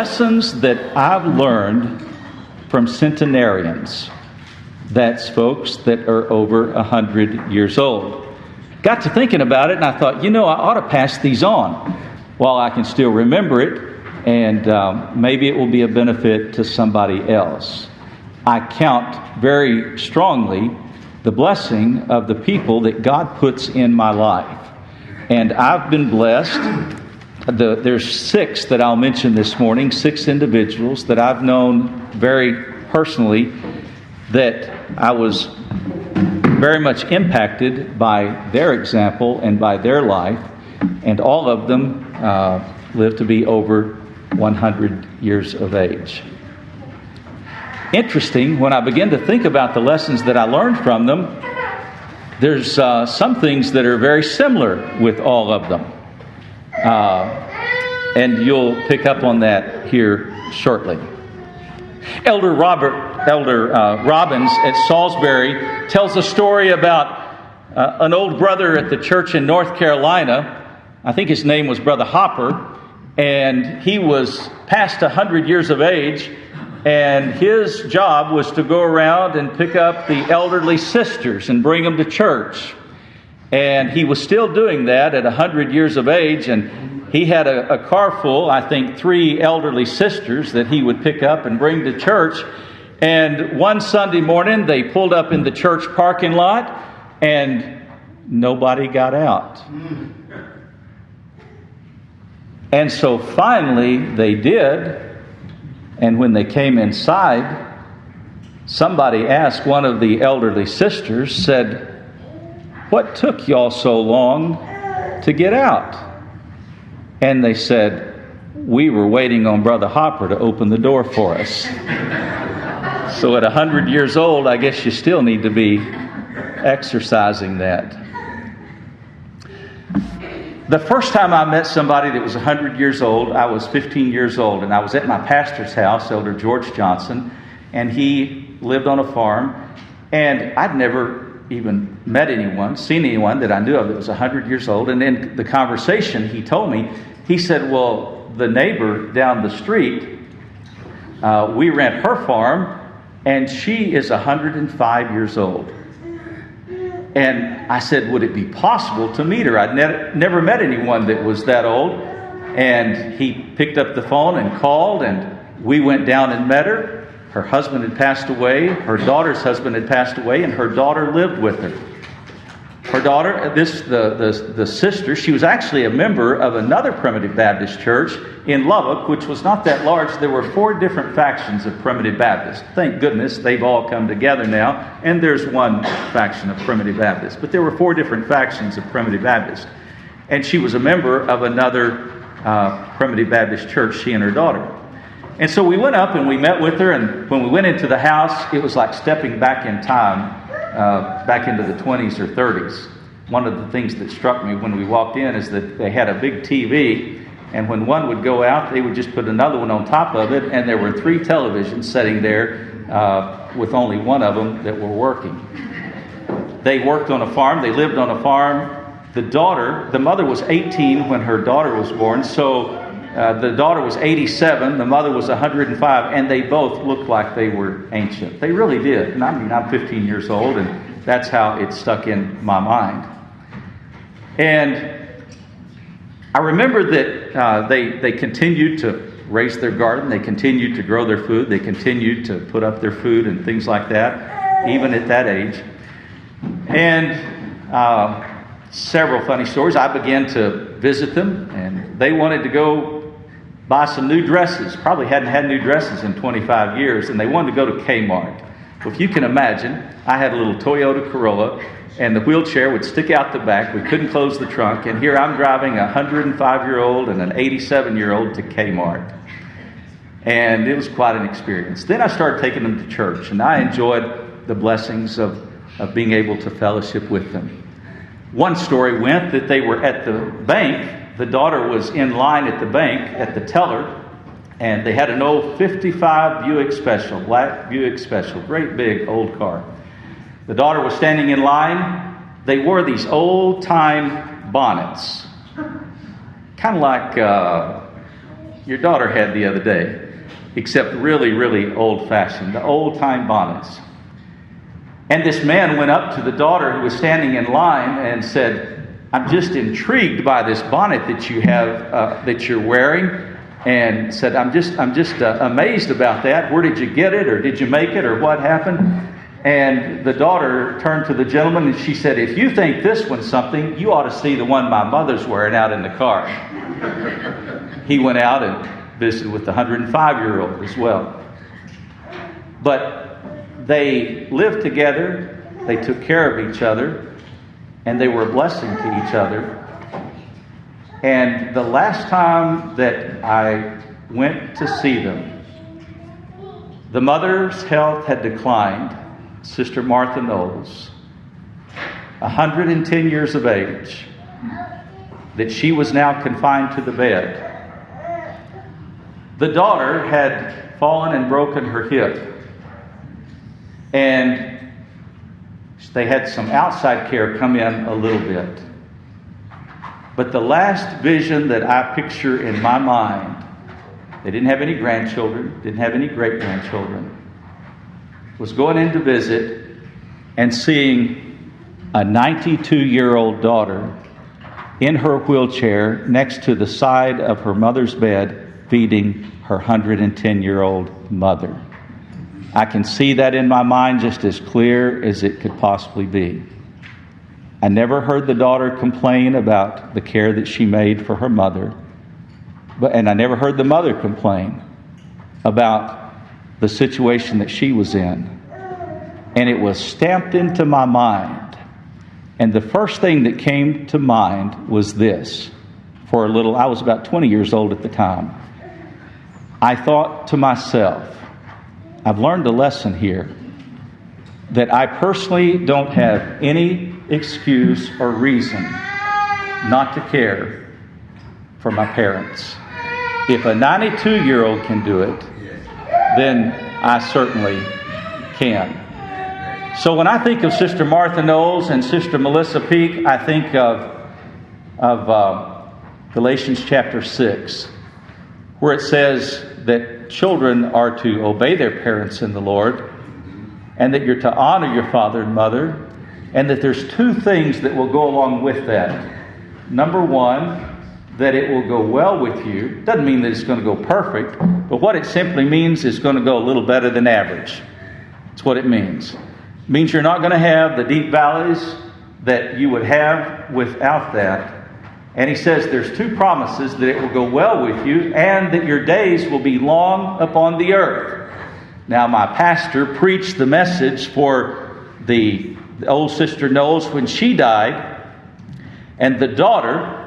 lessons that I've learned from centenarians. That's folks that are over 100 years old. Got to thinking about it, and I thought, I ought to pass these on while I can still remember it, and maybe it will be a benefit to somebody else. I count very strongly the blessing of the people that God puts in my life. And I've been blessed. There's 6 that I'll mention this morning, 6 individuals that I've known very personally that I was very much impacted by their example and by their life. And all of them live to be over 100 years of age. Interesting, when I begin to think about the lessons that I learned from them, there's some things that are very similar with all of them. And you'll pick up on that here shortly. Elder Robbins at Salisbury tells a story about an old brother at the church in North Carolina. I think his name was Brother Hopper. And he was past 100 years of age. And his job was to go around and pick up the elderly sisters and bring them to church. And he was still doing that at 100 years of age. And he had a car full, I think 3 elderly sisters that he would pick up and bring to church. And one Sunday morning, they pulled up in the church parking lot and nobody got out. And so finally they did. And when they came inside, somebody asked one of the elderly sisters, said, "What took y'all so long to get out?" And they said, "We were waiting on Brother Hopper to open the door for us." So at 100 years old, I guess you still need to be exercising that. The first time I met somebody that was 100 years old, I was 15 years old, and I was at my pastor's house, Elder George Johnson, and he lived on a farm, and I'd never even seen anyone that I knew of that was 100 years old. And in the conversation, he told me, he said, "Well, the neighbor down the street, we rent her farm, and she is 105 years old." And I said, would it be possible to meet her? I'd never met anyone that was that old. And he picked up the phone and called, and we went down and met her. Her husband had passed away. Her daughter's husband had passed away, and her daughter lived with her. Her daughter, the sister, she was actually a member of another Primitive Baptist church in Lubbock, which was not that large. There were 4 different factions of Primitive Baptists. Thank goodness they've all come together now, and there's one faction of Primitive Baptists. But there were 4 different factions of Primitive Baptists. And she was a member of another Primitive Baptist church, she and her daughter. And so we went up and we met with her, and when we went into the house, it was like stepping back in time, back into the 20s or 30s. One of the things that struck me when we walked in is that they had a big TV, and when one would go out, they would just put another one on top of it, and there were 3 televisions sitting there with only one of them that were working. They worked on a farm. They lived on a farm. The mother was 18 when her daughter was born, so the daughter was 87, the mother was 105, and they both looked like they were ancient. They really did. And I'm 15 years old, and that's how it stuck in my mind. And I remember that they continued to raise their garden, they continued to grow their food, they continued to put up their food and things like that, even at that age. And several funny stories. I began to visit them, and they wanted to go buy some new dresses. Probably hadn't had new dresses in 25 years, and they wanted to go to Kmart. Well, if you can imagine, I had a little Toyota Corolla, and the wheelchair would stick out the back. We couldn't close the trunk, and here I'm driving a 105-year-old and an 87-year-old to Kmart. And it was quite an experience. Then I started taking them to church, and I enjoyed the blessings of being able to fellowship with them. One story went that they were at the bank. The daughter was in line at the bank, at the teller, and they had an old 55 Buick Special, black Buick Special, great big old car. The daughter was standing in line. They wore these old-time bonnets, kind of like your daughter had the other day, except really, really old-fashioned, the old-time bonnets. And this man went up to the daughter who was standing in line and said, I'm just intrigued by this bonnet that you have, that you're wearing. And said, I'm just amazed about that. Where did you get it, or did you make it, or what happened? And the daughter turned to the gentleman and she said, if you think this one's something, you ought to see the one my mother's wearing out in the car. He went out and visited with the 105-year-old as well. But they lived together, they took care of each other, and they were a blessing to each other. And the last time that I went to see them, the mother's health had declined, Sister Martha Knowles, 110 years of age, that she was now confined to the bed. The daughter had fallen and broken her hip, and they had some outside care come in a little bit. But the last vision that I picture in my mind, they didn't have any grandchildren, didn't have any great-grandchildren, was going in to visit and seeing a 92-year-old daughter in her wheelchair next to the side of her mother's bed feeding her 110-year-old mother. I can see that in my mind just as clear as it could possibly be. I never heard the daughter complain about the care that she made for her mother, and I never heard the mother complain about the situation that she was in. And it was stamped into my mind. And the first thing that came to mind was this. I was about 20 years old at the time. I thought to myself, I've learned a lesson here that I personally don't have any excuse or reason not to care for my parents. If a 92-year-old can do it, then I certainly can. So when I think of Sister Martha Knowles and Sister Melissa Peak, I think of Galatians chapter 6, where it says that children are to obey their parents in the Lord, and that you're to honor your father and mother, and that there's two things that will go along with that. Number one, that it will go well with you. Doesn't mean that it's going to go perfect, but what it simply means is going to go a little better than average. That's what it means. It means you're not going to have the deep valleys that you would have without that. And he says there's two promises: that it will go well with you and that your days will be long upon the earth. Now, my pastor preached the message for the old Sister Knowles when she died, and the daughter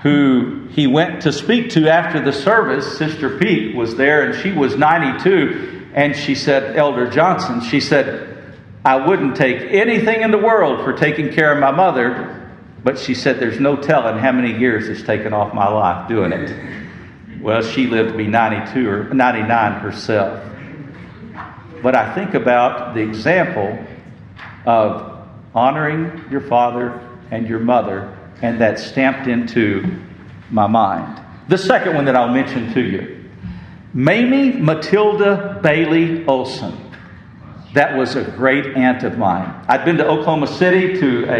who he went to speak to after the service, Sister Peak, was there, and she was 92, and she said, Elder Johnson, she said, I wouldn't take anything in the world for taking care of my mother, but she said there's no telling how many years it's taken off my life doing it. Well, she lived to be 92 or 99 herself. But I think about the example of honoring your father and your mother, and that's stamped into my mind. The second one that I'll mention to you, Mamie Matilda Bailey Olson. That was a great aunt of mine. I'd been to Oklahoma City to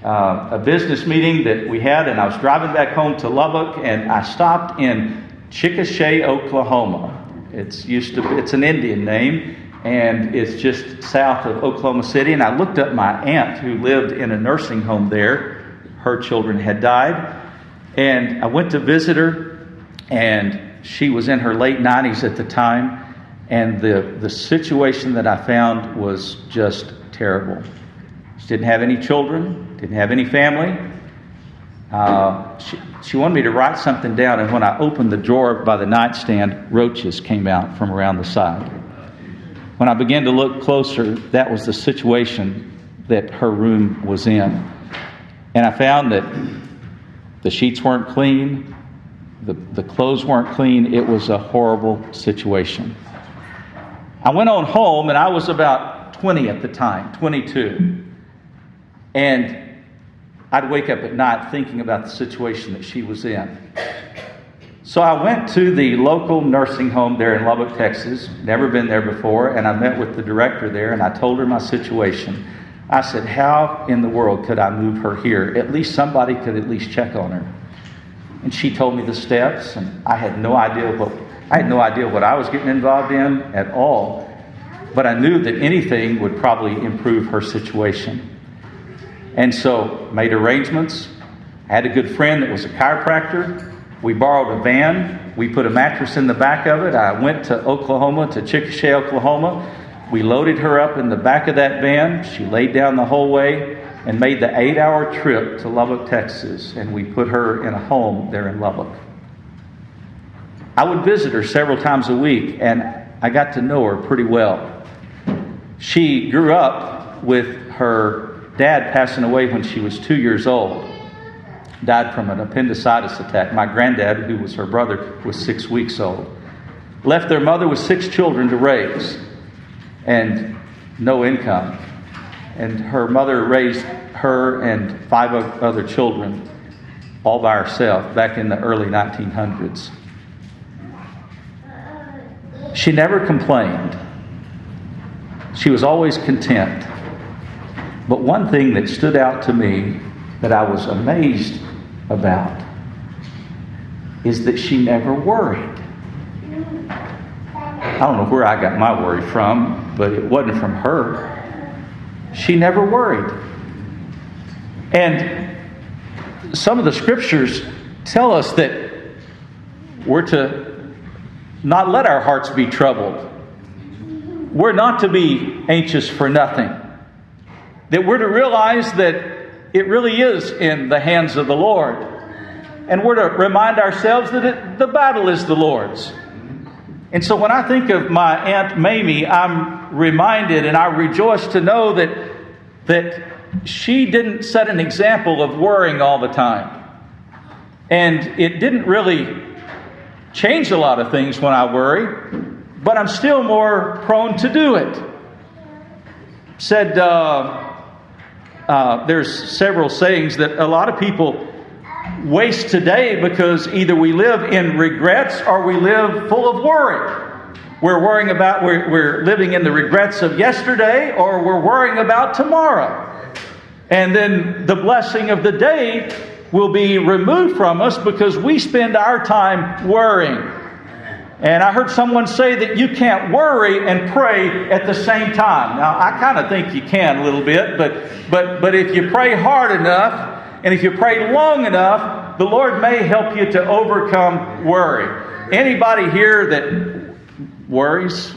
a business meeting that we had, and I was driving back home to Lubbock, and I stopped in Chickasha, Oklahoma. It's an Indian name, and it's just south of Oklahoma City. And I looked up my aunt who lived in a nursing home there. Her children had died. And I went to visit her, and she was in her late 90s at the time. And the situation that I found was just terrible. She didn't have any children, didn't have any family. She wanted me to write something down, and when I opened the drawer by the nightstand, roaches came out from around the side. When I began to look closer, that was the situation that her room was in. And I found that the sheets weren't clean, the clothes weren't clean. It was a horrible situation. I went on home, and I was about 20 at the time, 22. And I'd wake up at night thinking about the situation that she was in. So I went to the local nursing home there in Lubbock, Texas. Never been there before. And I met with the director there, and I told her my situation. I said, how in the world could I move her here? At least somebody could at least check on her. And she told me the steps, and I had no idea what I was getting involved in at all. But I knew that anything would probably improve her situation. And so made arrangements. I had a good friend that was a chiropractor. We borrowed a van. We put a mattress in the back of it. I went to Oklahoma, to Chickasha, Oklahoma. We loaded her up in the back of that van. She laid down the whole way and made the 8-hour trip to Lubbock, Texas. And we put her in a home there in Lubbock. I would visit her several times a week, and I got to know her pretty well. She grew up with her dad passing away when she was 2 years old. Died from an appendicitis attack. My granddad, who was her brother, was 6 weeks old. Left their mother with 6 children to raise and no income. And her mother raised her and 5 other children all by herself back in the early 1900s. She never complained. She was always content. But one thing that stood out to me that I was amazed about is that she never worried. I don't know where I got my worry from, but it wasn't from her. She never worried. And some of the scriptures tell us that we're to not let our hearts be troubled. We're not to be anxious for nothing. That we're to realize that it really is in the hands of the Lord. And we're to remind ourselves that the battle is the Lord's. And so when I think of my Aunt Mamie, I'm reminded and I rejoice to know that she didn't set an example of worrying all the time. And it didn't really change a lot of things when I worry, but I'm still more prone to do it. Said, there's several sayings that a lot of people waste today because either we live in regrets or we live full of worry. We're living in the regrets of yesterday, or we're worrying about tomorrow. And then the blessing of the day will be removed from us because we spend our time worrying. And I heard someone say that you can't worry and pray at the same time. Now, I kind of think you can a little bit, but if you pray hard enough, and if you pray long enough, the Lord may help you to overcome worry. Anybody here that worries?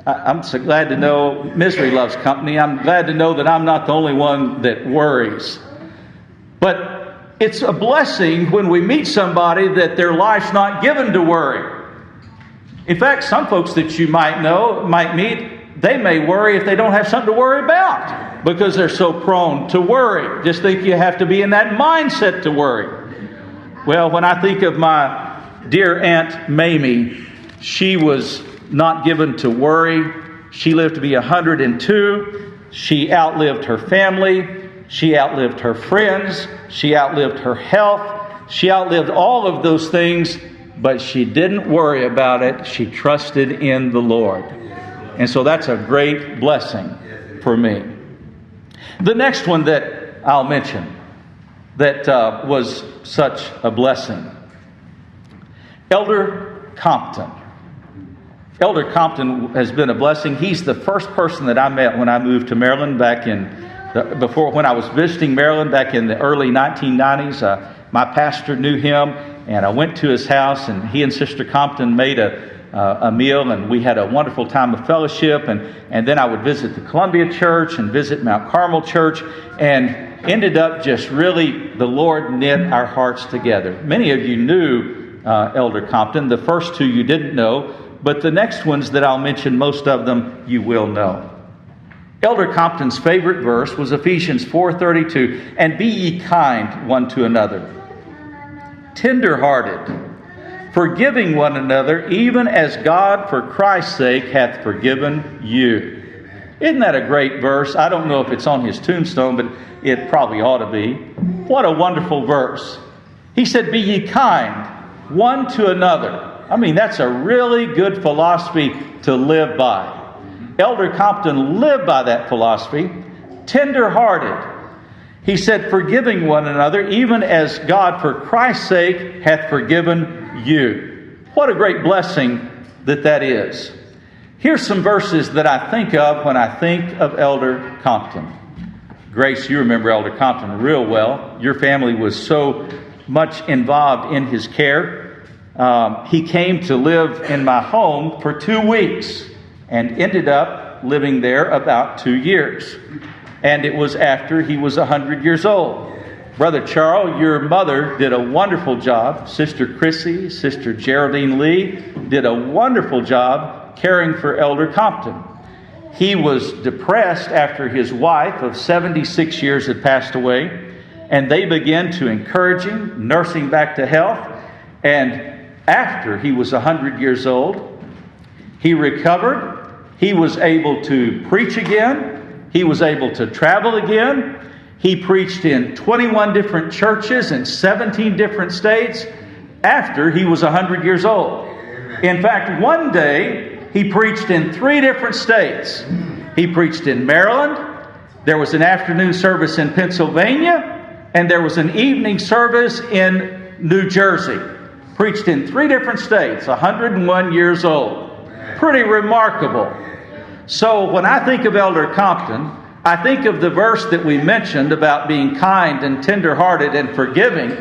I'm so glad to know misery loves company. I'm glad to know that I'm not the only one that worries. But it's a blessing when we meet somebody that their life's not given to worry. In fact, some folks that you might meet, they may worry if they don't have something to worry about because they're so prone to worry. Just think you have to be in that mindset to worry. Well, when I think of my dear Aunt Mamie, she was not given to worry. She lived to be 102. She outlived her family. She outlived her friends. She outlived her health. She outlived all of those things, but she didn't worry about it. She trusted in the Lord. And so that's a great blessing for me. The next one that I'll mention that was such a blessing. Elder Compton. Elder Compton has been a blessing. He's the first person that I met when I moved to Maryland when I was visiting Maryland back in the early 1990s. My pastor knew him, and I went to his house, and he and Sister Compton made a meal, and we had a wonderful time of fellowship. And then I would visit the Columbia Church and visit Mount Carmel Church, and ended up just really, the Lord knit our hearts together. Many of you knew Elder Compton. The first two you didn't know, but the next ones that I'll mention, most of them you will know. Elder Compton's favorite verse was Ephesians 4:32, "And be ye kind one to another, tender-hearted, forgiving one another, even as God for Christ's sake hath forgiven you." Isn't that a great verse? I don't know if it's on his tombstone, but it probably ought to be. What a wonderful verse. He said, be ye kind. one to another. I mean, that's a really good philosophy to live by. Elder Compton lived by that philosophy. Tender-hearted. He said, forgiving one another, even as God for Christ's sake hath forgiven you. What a great blessing that is. Here's some verses that I think of when I think of Elder Compton. Grace, you remember Elder Compton real well. Your family was so much involved in his care. He came to live in my home for 2 weeks and ended up living there about 2 years. And it was after he was 100 years old. Brother Charles, your mother did a wonderful job. Sister Chrissy, Sister Geraldine Lee did a wonderful job caring for Elder Compton. He was depressed after his wife of 76 years had passed away, and they began to encourage him, nurse him back to health. And after he was 100 years old, he recovered. He was able to preach again. He was able to travel again. He preached in 21 different churches in 17 different states after he was 100 years old. In fact, one day, he preached in 3 different states. He preached in Maryland. There was an afternoon service in Pennsylvania. And there was an evening service in New Jersey. Preached in 3 different states, 101 years old. Pretty remarkable. So when I think of Elder Compton, I think of the verse that we mentioned about being kind and tender-hearted and forgiving.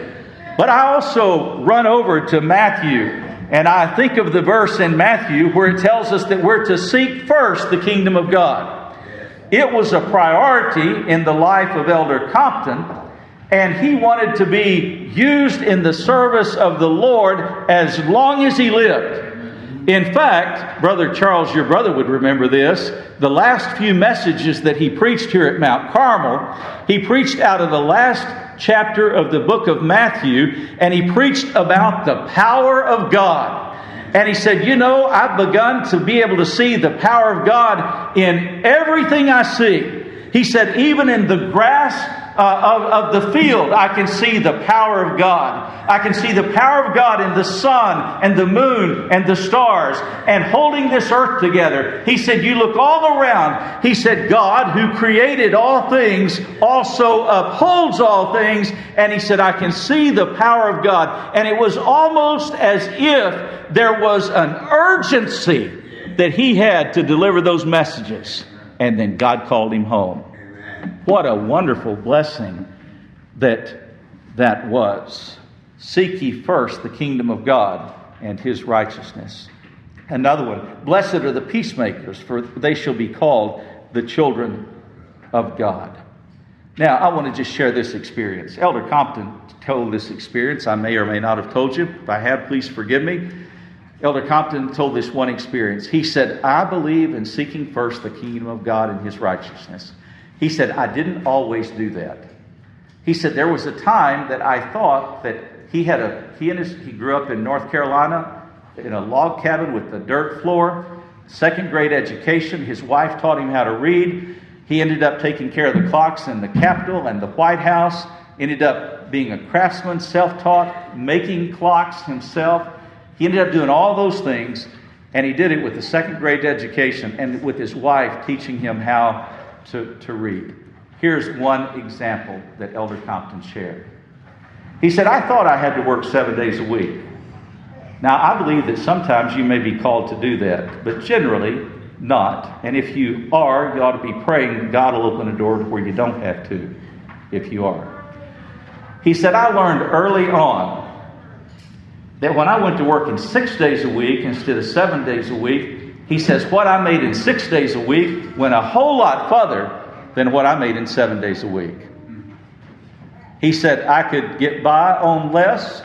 But I also run over to Matthew. And I think of the verse in Matthew where it tells us that we're to seek first the kingdom of God. It was a priority in the life of Elder Compton, and he wanted to be used in the service of the Lord as long as he lived. In fact, Brother Charles, your brother would remember this, the last few messages that he preached here at Mount Carmel, he preached out of the last chapter of the book of Matthew, and he preached about the power of God. And he said, you know, I've begun to be able to see the power of God in everything I see. He said, even in the grass of the field, I can see the power of God. I can see the power of God in the sun and the moon and the stars and holding this earth together. He said, you look all around. He said, God, who created all things, also upholds all things. And he said, I can see the power of God. And it was almost as if there was an urgency that he had to deliver those messages. And then God called him home. What a wonderful blessing that was. Seek ye first the kingdom of God and his righteousness. Another one, blessed are the peacemakers, for they shall be called the children of God. Now, I want to just share this experience. Elder Compton told this experience. I may or may not have told you. If I have, please forgive me. Elder Compton told this one experience. He said, I believe in seeking first the kingdom of God and his righteousness. He said, I didn't always do that. He said, there was a time that I thought that he grew up in North Carolina in a log cabin with a dirt floor, 2nd grade education. His wife taught him how to read. He ended up taking care of the clocks in the Capitol and the White House. Ended up being a craftsman, self-taught, making clocks himself. He ended up doing all those things, and he did it with a 2nd grade education and with his wife teaching him how to read. Here's one example that Elder Compton shared. He said, I thought I had to work 7 days a week. Now, I believe that sometimes you may be called to do that, but generally not. And if you are, you ought to be praying that God will open a door where you don't have to, if you are. He said, I learned early on that when I went to work in 6 days a week instead of 7 days a week, he says, what I made in 6 days a week went a whole lot further than what I made in 7 days a week. He said, I could get by on less.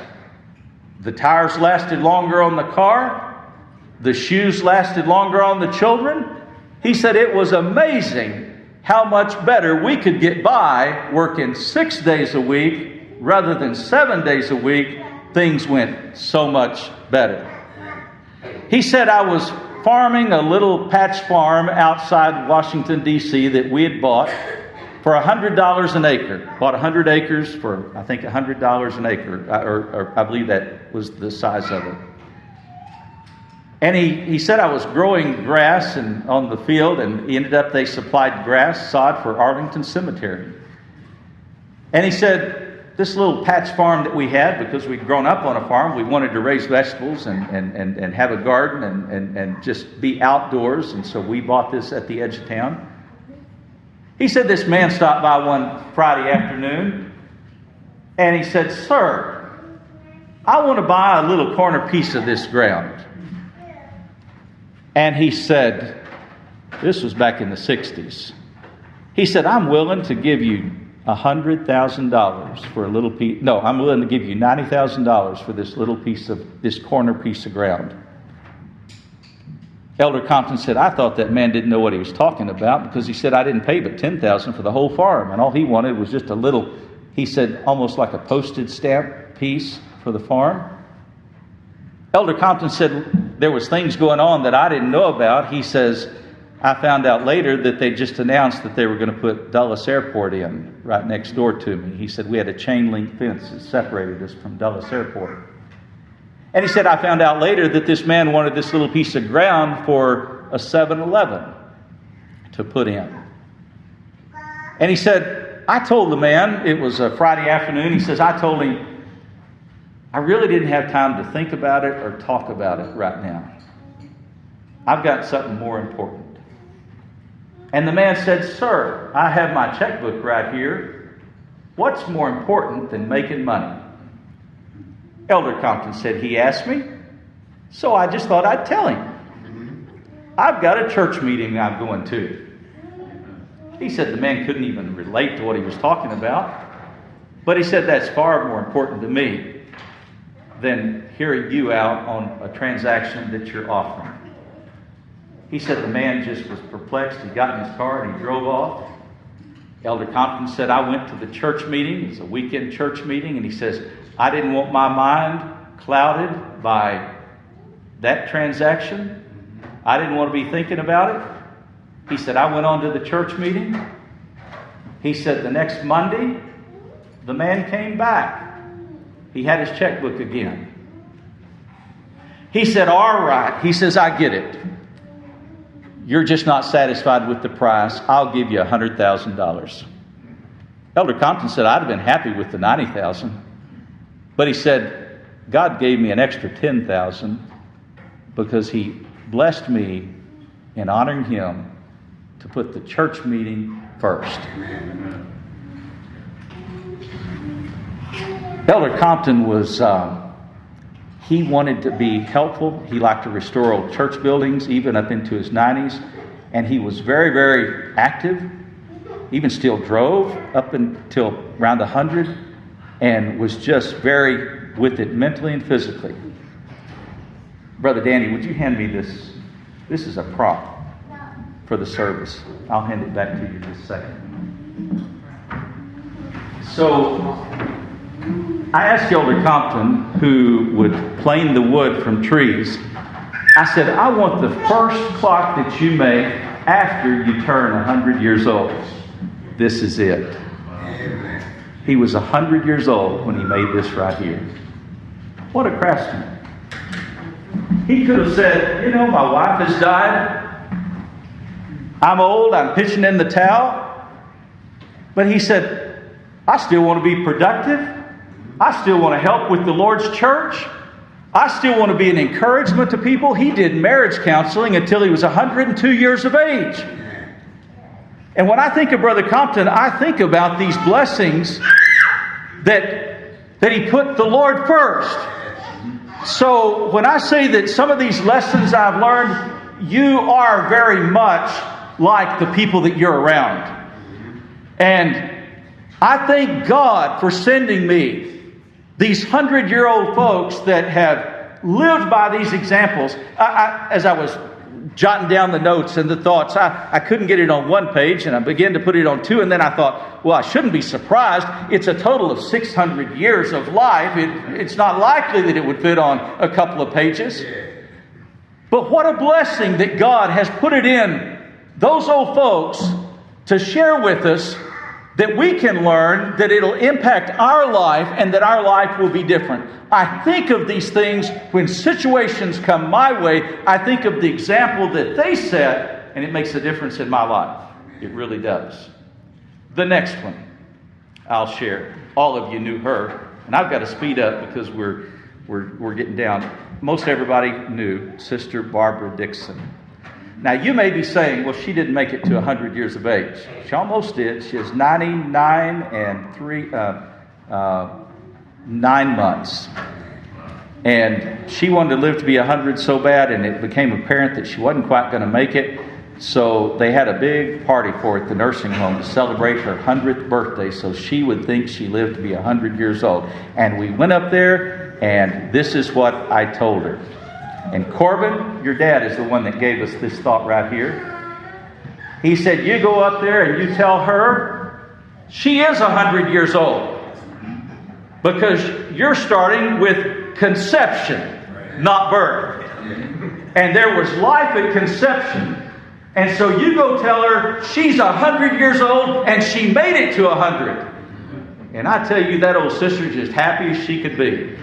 The tires lasted longer on the car. The shoes lasted longer on the children. He said it was amazing how much better we could get by working 6 days a week rather than 7 days a week. Things went so much better. He said, I was farming a little patch farm outside Washington, D.C. that we had bought. for $100 an acre. Bought 100 acres for, I think, $100 an acre, or I believe that was the size of it. And he said I was growing grass on the field, and he ended up they supplied grass, sod for Arlington Cemetery. And he said, this little patch farm that we had, because we'd grown up on a farm, we wanted to raise vegetables and have a garden and just be outdoors. And so we bought this at the edge of town. He said this man stopped by one Friday afternoon, and he said, "Sir, I want to buy a little corner piece of this ground." And he said, this was back in the 60s. He said, "I'm willing to give you $100,000 for a little piece. No, I'm willing to give you $90,000 for this corner piece of ground." Elder Compton said, "I thought that man didn't know what he was talking about, because he said I didn't pay but $10,000 for the whole farm, and all he wanted was just a little," he said, almost like a postage stamp piece for the farm. Elder Compton said there was things going on that I didn't know about. He says, "I found out later that they just announced that they were going to put Dulles Airport in right next door to me." He said, "We had a chain link fence that separated us from Dulles Airport." And he said, "I found out later that this man wanted this little piece of ground for a 7-Eleven to put in." And he said, "I told the man," it was a Friday afternoon, he says, "I told him, I really didn't have time to think about it or talk about it right now. I've got something more important." And the man said, "Sir, I have my checkbook right here. What's more important than making money?" Elder Compton said, "He asked me, so I just thought I'd tell him. I've got a church meeting I'm going to." He said the man couldn't even relate to what he was talking about. But he said, "That's far more important to me than hearing you out on a transaction that you're offering." He said the man just was perplexed. He got in his car and he drove off. Elder Compton said, "I went to the church meeting." It was a weekend church meeting. And he says, "I didn't want my mind clouded by that transaction. I didn't want to be thinking about it." He said, "I went on to the church meeting." He said the next Monday, the man came back. He had his checkbook again. He said, "All right." He says, "I get it. You're just not satisfied with the price. I'll give you $100,000. Elder Compton said, "I'd have been happy with the $90,000. But he said, "God gave me an extra $10,000 because He blessed me in honoring Him to put the church meeting first." Elder Compton was, he wanted to be helpful. He liked to restore old church buildings, even up into his 90s. And he was very, very active. Even still drove up until around 100 and was just very with it mentally and physically. Brother Danny, would you hand me this? This is a prop for the service. I'll hand it back to you in just a second. So I asked Elder Compton, who would plane the wood from trees, I said, "I want the first clock that you make after you turn 100 years old. This is it." He was 100 years old when he made this right here. What a craftsman. He could have said, "My wife has died. I'm old. I'm pitching in the towel." But he said, "I still want to be productive. I still want to help with the Lord's church. I still want to be an encouragement to people." He did marriage counseling until he was 102 years of age. And when I think of Brother Compton, I think about these blessings that he put the Lord first. So when I say that some of these lessons I've learned, you are very much like the people that you're around. And I thank God for sending me these 100-year-old folks that have lived by these examples. As I was jotting down the notes and the thoughts, I couldn't get it on one page, and I began to put it on two, and then I thought, well, I shouldn't be surprised. It's a total of 600 years of life. It's not likely that it would fit on a couple of pages. But what a blessing that God has put it in those old folks to share with us that we can learn, that it'll impact our life and that our life will be different. I think of these things when situations come my way. I think of the example that they set, and it makes a difference in my life. It really does. The next one I'll share. All of you knew her, and I've got to speed up because we're getting down. Most everybody knew Sister Barbara Dixon. Now, you may be saying, well, she didn't make it to 100 years of age. She almost did. She was 99 and 9 months. And she wanted to live to be 100 so bad, and it became apparent that she wasn't quite going to make it. So they had a big party for her at the nursing home to celebrate her 100th birthday, so she would think she lived to be 100 years old. And we went up there, and this is what I told her. And Corbin, your dad, is the one that gave us this thought right here. He said, you go up there and you tell her she is 100 years old. Because you're starting with conception, not birth. And there was life at conception. And so you go tell her she's 100 years old and she made it to 100. And I tell you, that old sister just happy as she could be.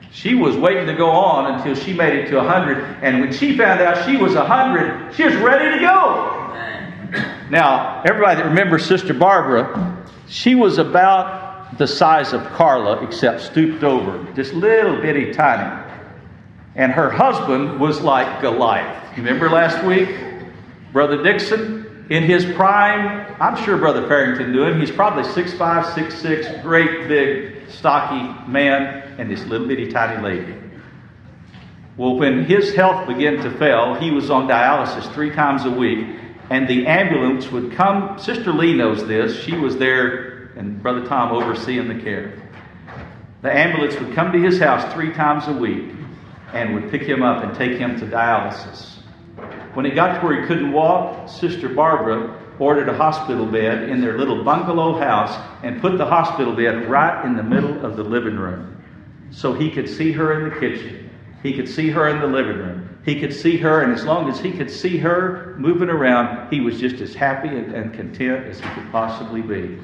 She was waiting to go on until she made it to 100. And when she found out she was 100, she was ready to go. Now, everybody that remembers Sister Barbara, she was about the size of Carla, except stooped over. Just little bitty tiny. And her husband was like Goliath. You remember last week? Brother Dixon, in his prime, I'm sure Brother Farrington knew him. He's probably 6'5", 6'6", great big, stocky man, and this little bitty tiny lady. Well, when his health began to fail, he was on dialysis 3 times a week, and the ambulance would come. Sister Lee knows this. She was there, and Brother Tom overseeing the care. The ambulance would come to his house 3 times a week and would pick him up and take him to dialysis. When it got to where he couldn't walk, Sister Barbara ordered a hospital bed in their little bungalow house and put the hospital bed right in the middle of the living room. So he could see her in the kitchen. He could see her in the living room. He could see her, and as long as he could see her moving around, he was just as happy and content as he could possibly be.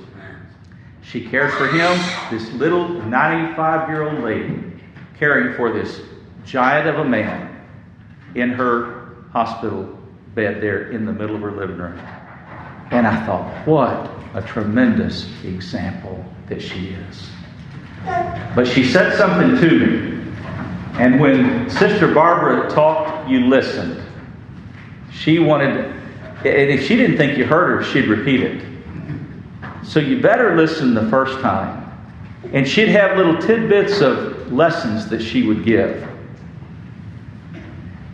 She cared for him, this little 95-year-old lady, caring for this giant of a man in her hospital bed there in the middle of her living room. And I thought, what a tremendous example that she is. But she said something to me. And when Sister Barbara talked, you listened. She wanted, and if she didn't think you heard her, she'd repeat it. So you better listen the first time. And she'd have little tidbits of lessons that she would give.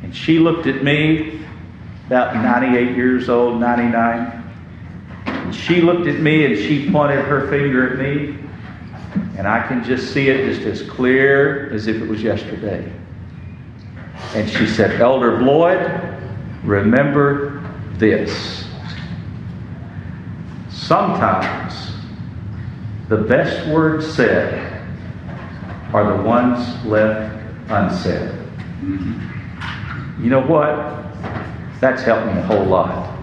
And she looked at me, about 98 years old, 99. And she looked at me and she pointed her finger at me. And I can just see it just as clear as if it was yesterday. And she said, Elder Bloyd, remember this. Sometimes the best words said are the ones left unsaid. You know what? That's helped me a whole lot.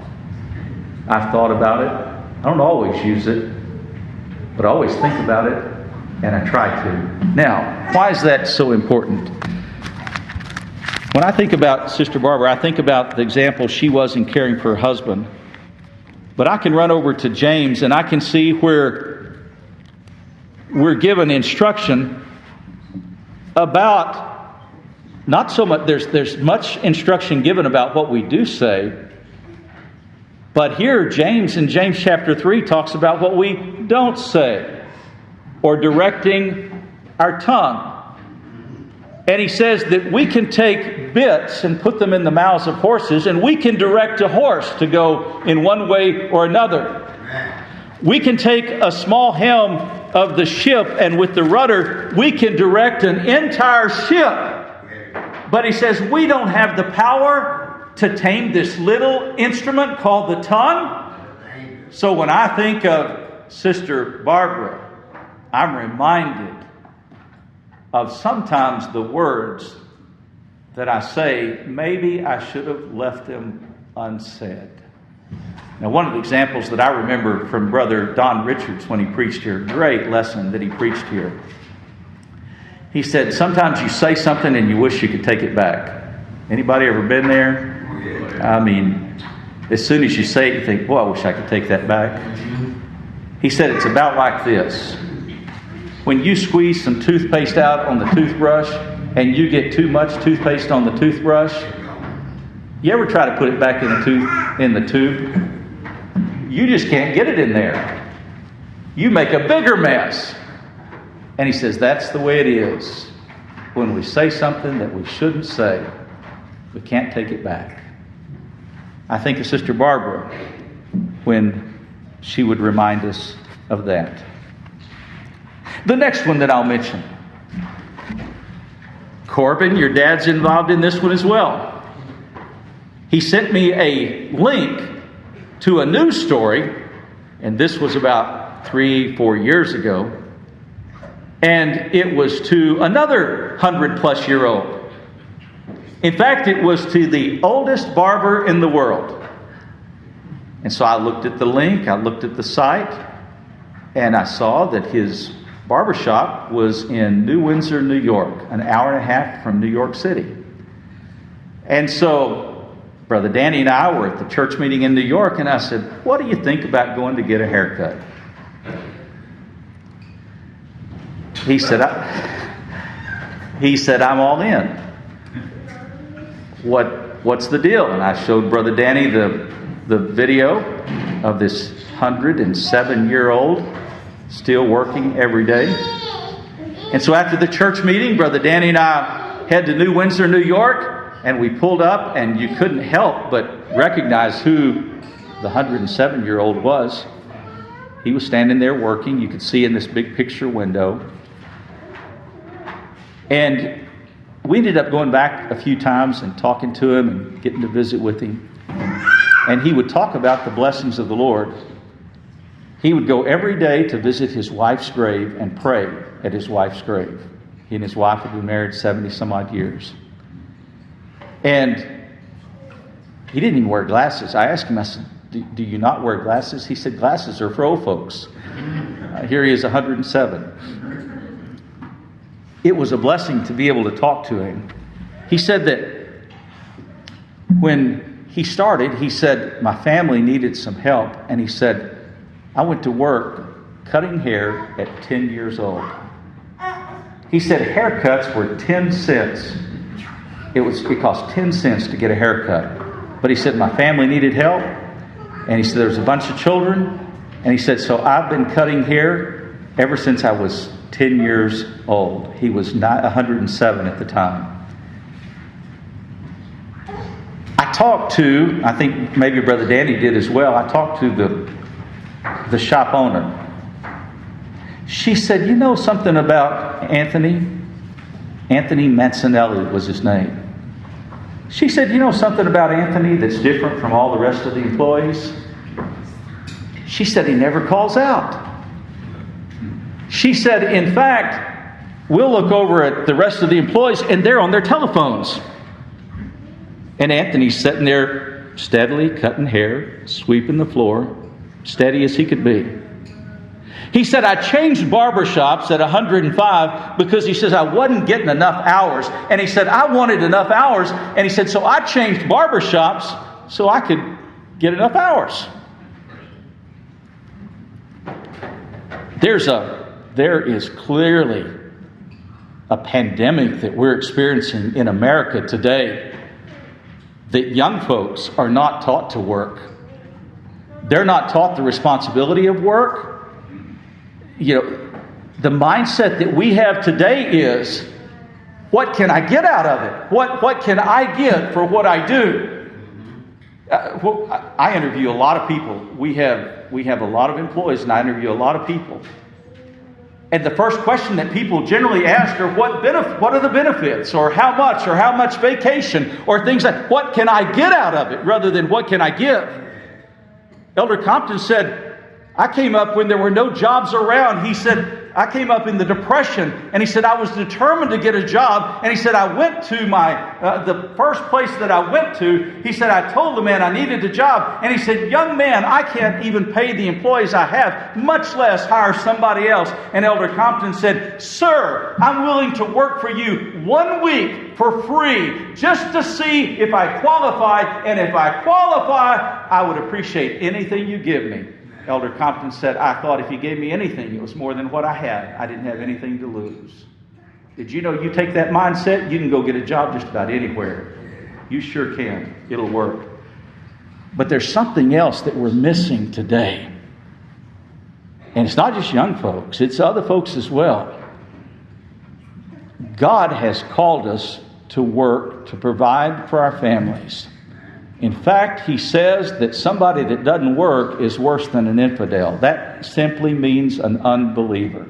I've thought about it. I don't always use it, but I always think about it, and I try to. Now, why is that so important? When I think about Sister Barbara, I think about the example she was in caring for her husband. But I can run over to James, and I can see where we're given instruction about, not so much, there's much instruction given about what we do say, but here James in James chapter 3 talks about what we don't say, or directing our tongue. And he says that we can take bits and put them in the mouths of horses, and we can direct a horse to go in one way or another. We can take a small helm of the ship, and with the rudder, we can direct an entire ship. But he says we don't have the power to tame this little instrument called the tongue. So when I think of Sister Barbara, I'm reminded of sometimes the words that I say, maybe I should have left them unsaid. Now, one of the examples that I remember from Brother Don Richards when he preached here, great lesson that he preached here. He said, sometimes you say something and you wish you could take it back. Anybody ever been there? I mean, as soon as you say it, you think, boy, I wish I could take that back. He said it's about like this. When you squeeze some toothpaste out on the toothbrush and you get too much toothpaste on the toothbrush, you ever try to put it back in the tube? You just can't get it in there. You make a bigger mess. And he says that's the way it is. When we say something that we shouldn't say, we can't take it back. I think of Sister Barbara when she would remind us of that. The next one that I'll mention. Corbin, your dad's involved in this one as well. He sent me a link to a news story, and this was about 3-4 years ago, and it was to another 100-plus-year-old. In fact, it was to the oldest barber in the world. And so I looked at the link, I looked at the site, and I saw that his barbershop was in New Windsor, New York, an hour and a half from New York City. And so Brother Danny and I were at the church meeting in New York, and I said, what do you think about going to get a haircut? He said, I'm all in. What's the deal? And I showed Brother Danny the video of this 107-year-old still working every day. And so after the church meeting, Brother Danny and I head to New Windsor, New York, and we pulled up, and you couldn't help but recognize who the 107-year-old was. He was standing there working. You could see in this big picture window. And we ended up going back a few times and talking to him and getting to visit with him. And he would talk about the blessings of the Lord. He would go every day to visit his wife's grave and pray at his wife's grave. He and his wife had been married 70 some odd years. And he didn't even wear glasses. I asked him, I said, do you not wear glasses? He said, glasses are for old folks. Here he is, 107. It was a blessing to be able to talk to him. He said that when he started, he said, my family needed some help. And he said, I went to work cutting hair at 10 years old. He said haircuts were 10 cents. It cost 10 cents to get a haircut. But he said, my family needed help. And he said, there was a bunch of children. And he said, so I've been cutting hair ever since I was 10 years old. He was 107 at the time. I talked to, I think maybe Brother Danny did as well, I talked to the shop owner. She said, you know something about Anthony? Anthony Mancinelli was his name. She said, you know something about Anthony that's different from all the rest of the employees? She said, he never calls out. She said, in fact, we'll look over at the rest of the employees and they're on their telephones. And Anthony's sitting there steadily cutting hair, sweeping the floor, steady as he could be. He said, I changed barbershops at 105 because he says I wasn't getting enough hours. And he said, I wanted enough hours. And he said, so I changed barbershops so I could get enough hours. There is clearly a pandemic that we're experiencing in America today that young folks are not taught to work. They're not taught the responsibility of work. You know, the mindset that we have today is, what can I get out of it? What can I get for what I do? I interview a lot of people. We have a lot of employees, and I interview a lot of people. And the first question that people generally ask are, what are the benefits? Or how much vacation? Or things like, what can I get out of it? Rather than what can I give? Elder Compton said, I came up when there were no jobs around. He said, I came up in the Depression, and he said, I was determined to get a job. And he said, I went to the first place that I went to. He said, I told the man I needed a job. And he said, young man, I can't even pay the employees I have, much less hire somebody else. And Elder Compton said, sir, I'm willing to work for you 1 week for free just to see if I qualify. And if I qualify, I would appreciate anything you give me. Elder Compton said, I thought if you gave me anything, it was more than what I had. I didn't have anything to lose. Did you know you take that mindset, you can go get a job just about anywhere. You sure can. It'll work. But there's something else that we're missing today. And it's not just young folks, it's other folks as well. God has called us to work, to provide for our families. In fact, he says that somebody that doesn't work is worse than an infidel. That simply means an unbeliever.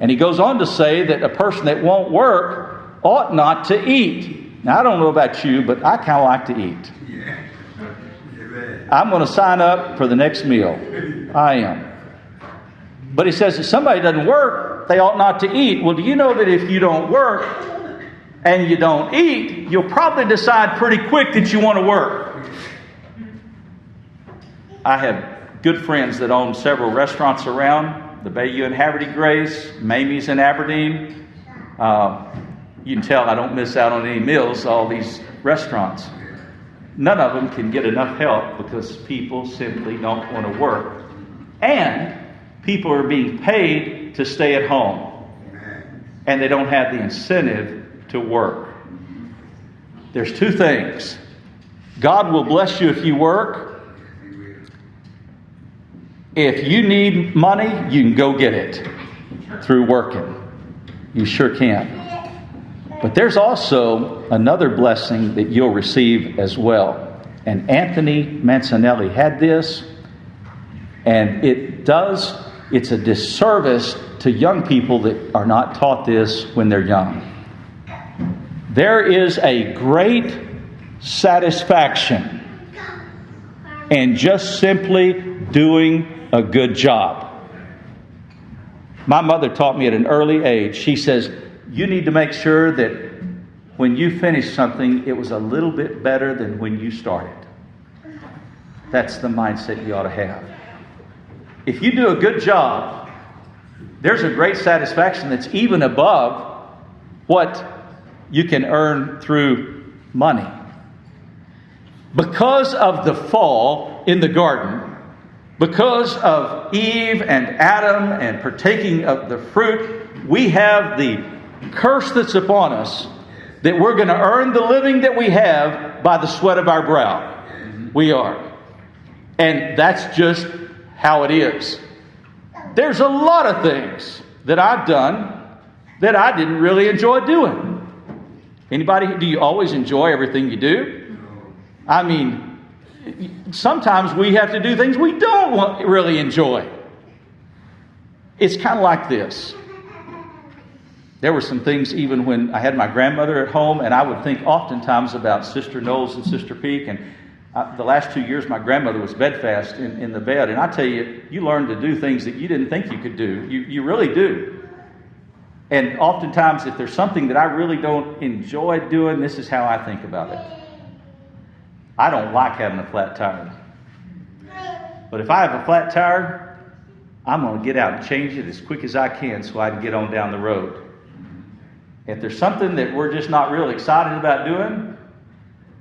And he goes on to say that a person that won't work ought not to eat. Now, I don't know about you, but I kind of like to eat. I'm going to sign up for the next meal. I am. But he says if somebody doesn't work, they ought not to eat. Well, do you know that if you don't work and you don't eat, you'll probably decide pretty quick that you want to work. I have good friends that own several restaurants around, the Bayou in Haverty Grace, Mamie's in Aberdeen. You can tell I don't miss out on any meals, all these restaurants. None of them can get enough help because people simply don't want to work. And people are being paid to stay at home. And they don't have the incentive to work. There's two things. God will bless you if you work. If you need money, you can go get it through working. You sure can. But there's also another blessing that you'll receive as well. And Anthony Mancinelli had this, and it's a disservice to young people that are not taught this when they're young. There is a great satisfaction in just simply doing a good job. My mother taught me at an early age. She says, you need to make sure that when you finish something, it was a little bit better than when you started. That's the mindset you ought to have. If you do a good job, there's a great satisfaction that's even above what you can earn through money. Because of the fall in the garden, because of Eve and Adam and partaking of the fruit, we have the curse that's upon us that we're going to earn the living that we have by the sweat of our brow. We are. And that's just how it is. There's a lot of things that I've done that I didn't really enjoy doing. Anybody, do you always enjoy everything you do? I mean, sometimes we have to do things we don't really enjoy. It's kind of like this. There were some things even when I had my grandmother at home, and I would think oftentimes about Sister Knowles and Sister Peak. And the last 2 years, my grandmother was bedfast in the bed. And I tell you, you learn to do things that you didn't think you could do. You really do. And oftentimes, if there's something that I really don't enjoy doing, this is how I think about it. I don't like having a flat tire. But if I have a flat tire, I'm going to get out and change it as quick as I can so I can get on down the road. If there's something that we're just not real excited about doing,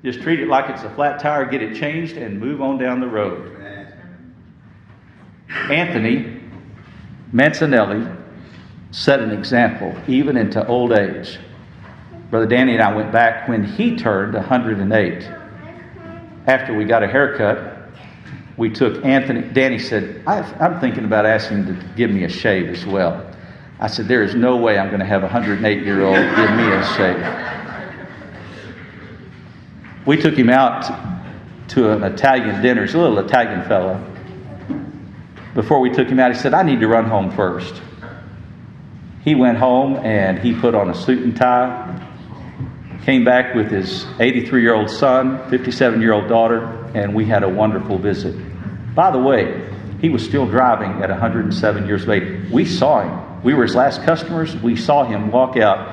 just treat it like it's a flat tire, get it changed, and move on down the road. Anthony Mancinelli set an example, even into old age. Brother Danny and I went back when he turned 108. After we got a haircut, we took Anthony. Danny said, I'm thinking about asking him to give me a shave as well. I said, there is no way I'm going to have a 108-year-old give me a shave. We took him out to an Italian dinner. He's a little Italian fellow. Before we took him out, he said, I need to run home first. He went home and he put on a suit and tie, came back with his 83-year-old son, 57-year-old daughter, and we had a wonderful visit. By the way, he was still driving at 107 years of age. We saw him. We were his last customers. We saw him walk out.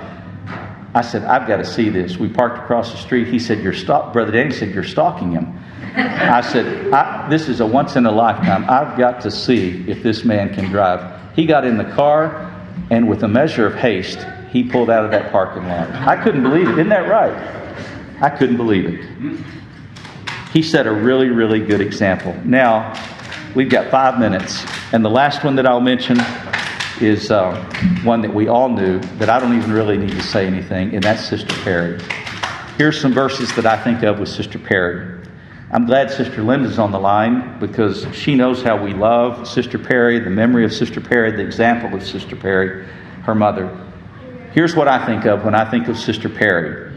I said, I've got to see this. We parked across the street. He said, Brother Danny said, you're stalking him. I said, this is a once in a lifetime. I've got to see if this man can drive. He got in the car, and with a measure of haste, he pulled out of that parking lot. I couldn't believe it. Isn't that right? I couldn't believe it. He set a really, really good example. Now, we've got 5 minutes, and the last one that I'll mention is one that we all knew, that I don't even really need to say anything, and that's Sister Perry. Here's some verses that I think of with Sister Perry. I'm glad Sister Linda's on the line, because she knows how we love Sister Perry, the memory of Sister Perry, the example of Sister Perry, her mother. Here's what I think of when I think of Sister Perry.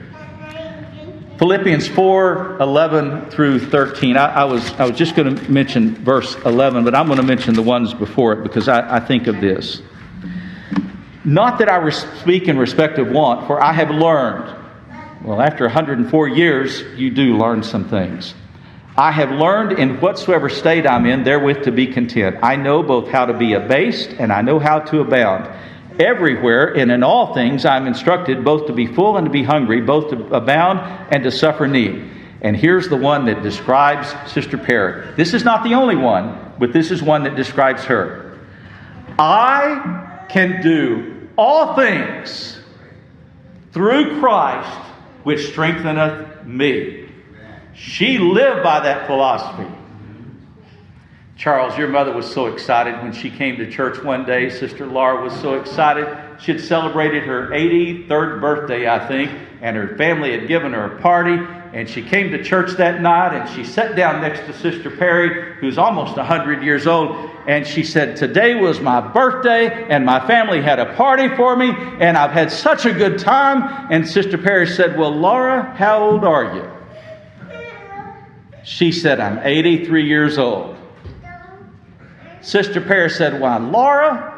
Philippians 4:11 through 13. I was just going to mention verse 11, but I'm going to mention the ones before it, because I think of this. Not that I speak in respect of want, for I have learned. Well, after 104 years, you do learn some things. I have learned in whatsoever state I'm in, therewith to be content. I know both how to be abased, and I know how to abound. Everywhere and in all things I am instructed, both to be full and to be hungry, both to abound and to suffer need. And here's the one that describes Sister Perry. This is not the only one, but this is one that describes her. I can do all things through Christ, which strengtheneth me. She lived by that philosophy. Charles, your mother was so excited when she came to church one day. Sister Laura was so excited. She had celebrated her 83rd birthday, I think, and her family had given her a party. And she came to church that night, and she sat down next to Sister Perry, who's almost 100 years old. And she said, today was my birthday, and my family had a party for me, and I've had such a good time. And Sister Perry said, well, Laura, how old are you? She said, I'm 83 years old. Sister Perry said, why, Laura,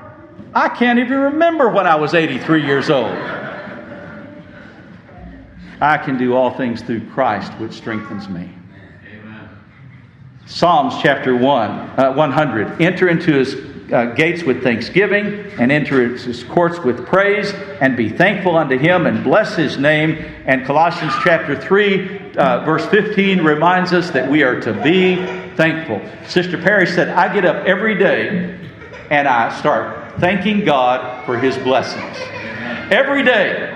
I can't even remember when I was 83 years old. I can do all things through Christ, which strengthens me. Amen. Psalms chapter 100. Enter into his gates with thanksgiving, and enter his courts with praise, and be thankful unto him, and bless his name. And Colossians chapter 3, verse 15 reminds us that we are to be thankful. Sister Perry said, I get up every day and I start thanking God for his blessings. Every day.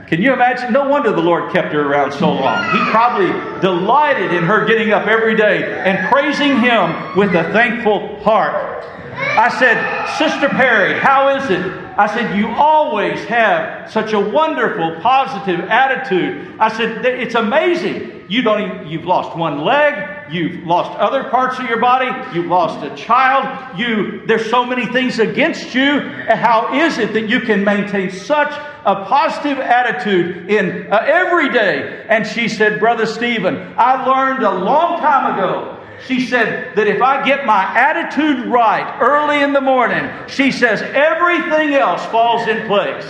Can you imagine? No wonder the Lord kept her around so long. He probably delighted in her getting up every day and praising him with a thankful heart. I said, Sister Perry, how is it? I said, you always have such a wonderful, positive attitude. I said, it's amazing. You've lost one leg. You've lost other parts of your body. You've lost a child. There's so many things against you. How is it that you can maintain such a positive attitude in every day? And she said, Brother Stephen, I learned a long time ago. She said that if I get my attitude right early in the morning, she says everything else falls in place.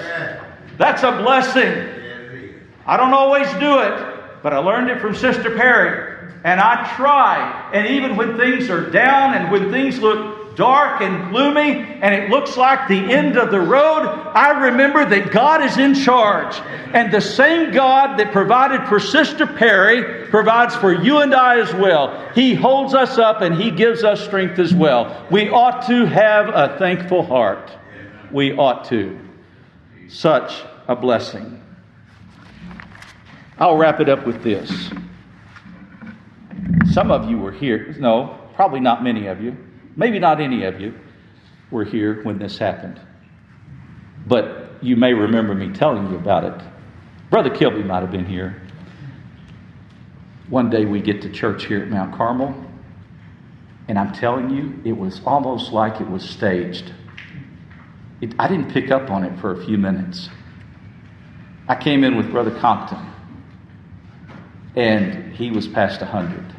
That's a blessing. I don't always do it, but I learned it from Sister Perry. And I try. And even when things are down and when things look dark and gloomy and it looks like the end of the road, I remember that God is in charge. And the same God that provided for Sister Perry provides for you and I as well. He holds us up and he gives us strength as well. We ought to have a thankful heart. We ought to. Such a blessing. I'll wrap it up with this. Some of you were here. No, probably not many of you. Maybe not any of you were here when this happened. But you may remember me telling you about it. Brother Kilby might have been here. One day we get to church here at Mount Carmel. And I'm telling you, it was almost like it was staged. I didn't pick up on it for a few minutes. I came in with Brother Compton. And he was past 100.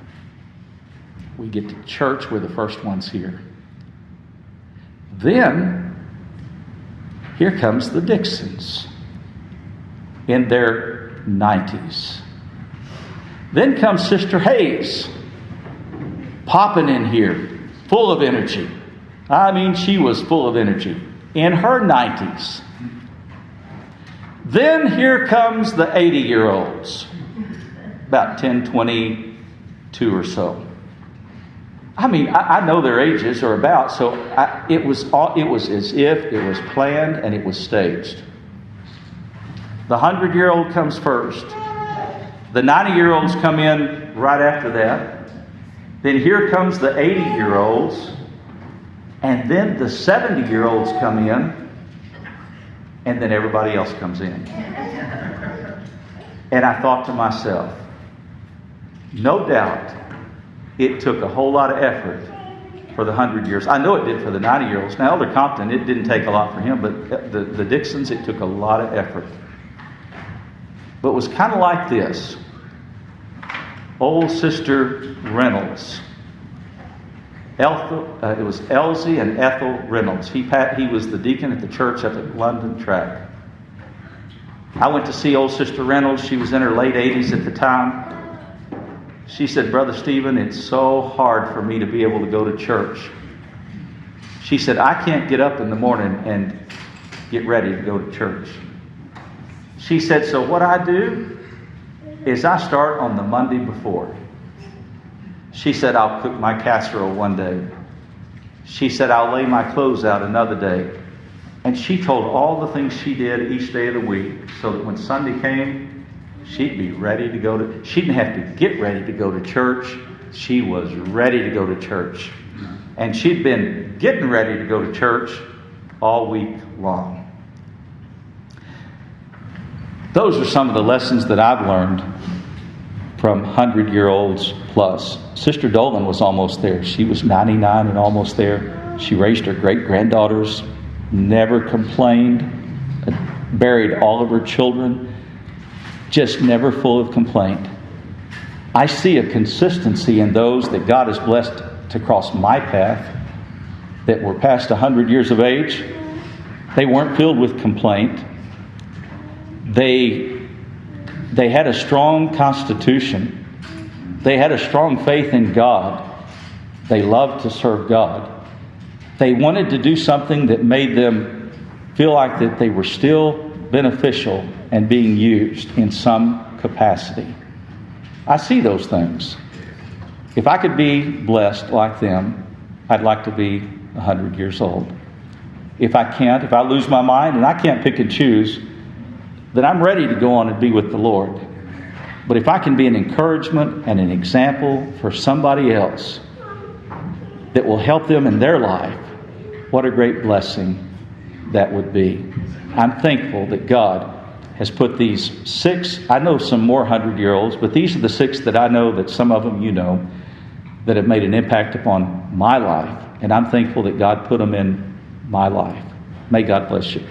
We get to church, we're the first ones here. Then, here comes the Dixons in their 90s. Then comes Sister Hayes, popping in here, full of energy. I mean, she was full of energy. in her 90s. Then here comes the 80-year-olds, about 10, 22 or so. I mean, I know their ages or about, so it was as if it was planned and it was staged. The 100-year-old comes first. The 90-year-olds come in right after that. Then here comes the 80-year-olds. And then the 70-year-olds come in. And then everybody else comes in. And I thought to myself, no doubt it took a whole lot of effort for the 100 years. I know it did for the 90-year-olds. Now, Elder Compton, it didn't take a lot for him, but the Dixons, it took a lot of effort. But it was kind of like this. Old Sister Reynolds. It was Elsie and Ethel Reynolds. He was the deacon at the church at the London track. I went to see old Sister Reynolds. She was in her late 80s at the time. She said, Brother Stephen, it's so hard for me to be able to go to church. She said, I can't get up in the morning and get ready to go to church. She said, so what I do is I start on the Monday before. She said, I'll cook my casserole one day. She said, I'll lay my clothes out another day. And she told all the things she did each day of the week so that when Sunday came, she'd be ready to go to... She didn't have to get ready to go to church. She was ready to go to church. And she'd been getting ready to go to church all week long. Those are some of the lessons that I've learned from 100-year-olds plus. Sister Dolan was almost there. She was 99 and almost there. She raised her great-granddaughters, never complained, buried all of her children, just never full of complaint. I see a consistency in those that God has blessed to cross my path that were past 100 years of age. They weren't filled with complaint. They had a strong constitution. They had a strong faith in God. They loved to serve God. They wanted to do something that made them feel like that they were still beneficial and being used in some capacity. I see those things. If I could be blessed like them, I'd like to be 100 years old. If I can't, if I lose my mind and I can't pick and choose, then I'm ready to go on and be with the Lord. But if I can be an encouragement and an example for somebody else that will help them in their life, what a great blessing that would be. I'm thankful that God has put these 6, I know some more 100-year-olds, but these are the 6 that I know, that some of them you know, that have made an impact upon my life. And I'm thankful that God put them in my life. May God bless you.